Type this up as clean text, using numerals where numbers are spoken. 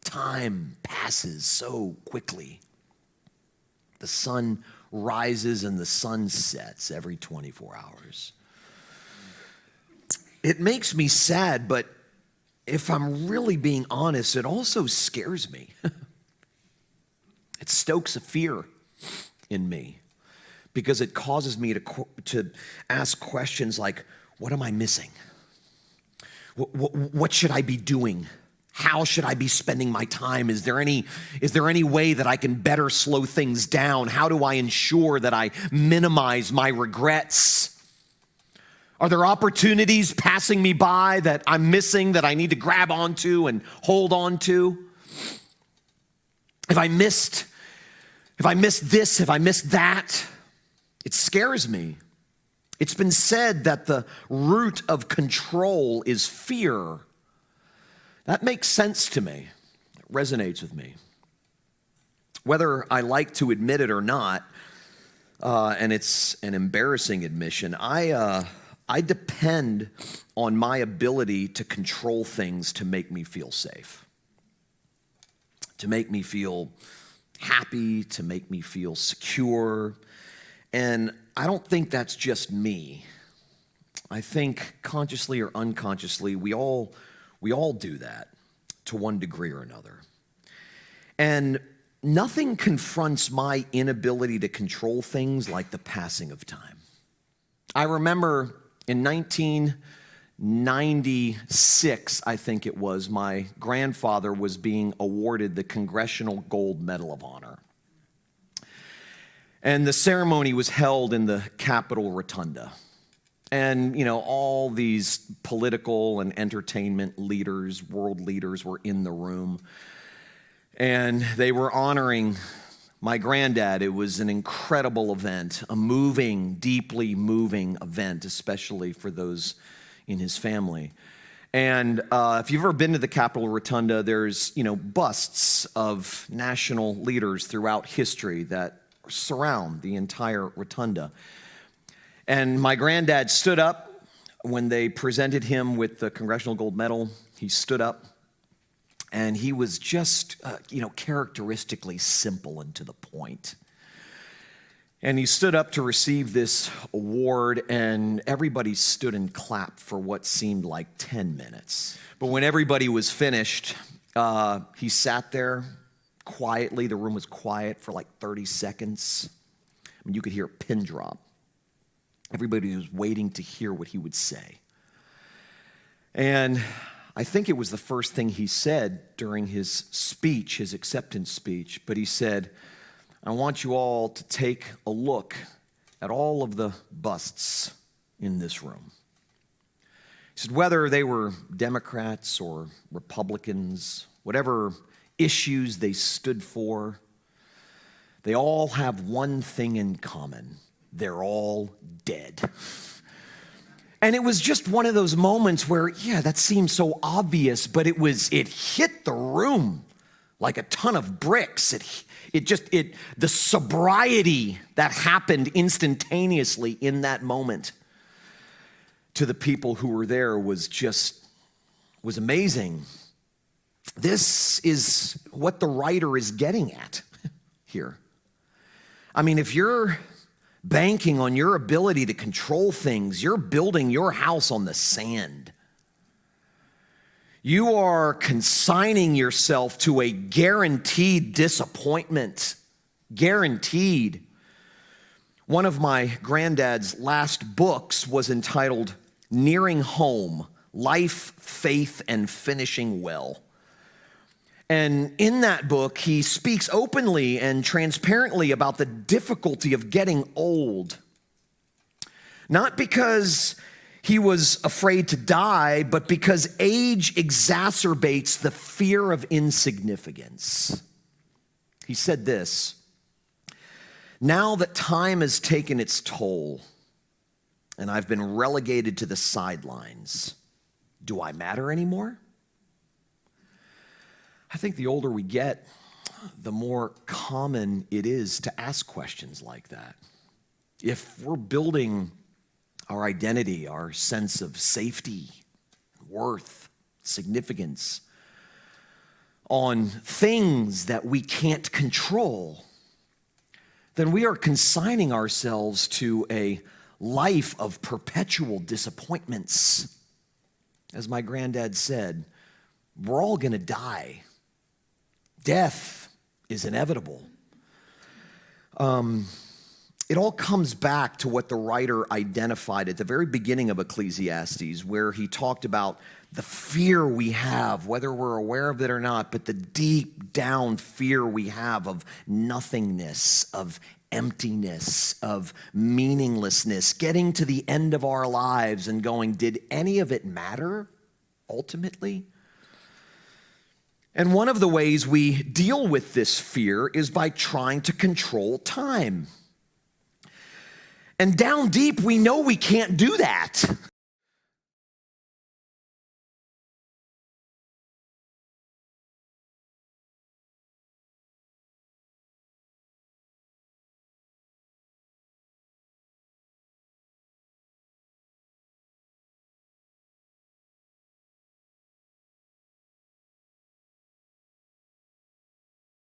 Time passes so quickly. The sun rises and the sun sets every 24 hours. It makes me sad, but if I'm really being honest, it also scares me. It stokes a fear in me because it causes me to ask questions like, what am I missing? What should I be doing? How should I be spending my time? Is there any way that I can better slow things down? How do I ensure that I minimize my regrets? Are there opportunities passing me by that I'm missing that I need to grab onto and hold on to? If I missed this, if I missed that, it scares me. It's been said that the root of control is fear. That makes sense to me. It resonates with me. Whether I like to admit it or not, and it's an embarrassing admission, I depend on my ability to control things to make me feel safe, to make me feel happy, to make me feel secure. And I don't think that's just me. I think consciously or unconsciously, we all do that to one degree or another. And nothing confronts my inability to control things like the passing of time. I remember in 1996, I think it was, my grandfather was being awarded the Congressional Gold Medal of Honor. And the ceremony was held in the Capitol Rotunda. And, all these political and entertainment leaders, world leaders were in the room. And they were honoring my granddad. It was an incredible event, a moving, deeply moving event, especially for those in his family. And if you've ever been to the Capitol Rotunda, there's, busts of national leaders throughout history that surround the entire rotunda. And my granddad stood up when they presented him with the Congressional Gold Medal. He stood up, and he was just, characteristically simple and to the point. And he stood up to receive this award, and everybody stood and clapped for what seemed like 10 minutes. But when everybody was finished, he sat there quietly. The room was quiet for like 30 seconds. I mean, you could hear a pin drop. Everybody was waiting to hear what he would say. And I think it was the first thing he said during his speech, his acceptance speech, but he said, I want you all to take a look at all of the busts in this room. He said, whether they were Democrats or Republicans, whatever issues they stood for, they all have one thing in common. They're all dead. And it was just one of those moments where, that seemed so obvious, but it hit the room like a ton of bricks. The sobriety that happened instantaneously in that moment to the people who were there was amazing. This is what the writer is getting at here. I mean, if you're banking on your ability to control things, you're building your house on the sand. You are consigning yourself to a guaranteed disappointment. Guaranteed. One of my granddad's last books was entitled Nearing Home, Life, Faith, and Finishing Well. And in that book, he speaks openly and transparently about the difficulty of getting old. Not because he was afraid to die, but because age exacerbates the fear of insignificance. He said this, now that time has taken its toll and I've been relegated to the sidelines, do I matter anymore? I think the older we get, the more common it is to ask questions like that. If we're building our identity, our sense of safety, worth, significance on things that we can't control, then we are consigning ourselves to a life of perpetual disappointments. As my granddad said, we're all going to die. Death is inevitable. It all comes back to what the writer identified at the very beginning of Ecclesiastes, where he talked about the fear we have, whether we're aware of it or not, but the deep down fear we have of nothingness, of emptiness, of meaninglessness, getting to the end of our lives and going, did any of it matter ultimately? And one of the ways we deal with this fear is by trying to control time. And down deep, we know we can't do that.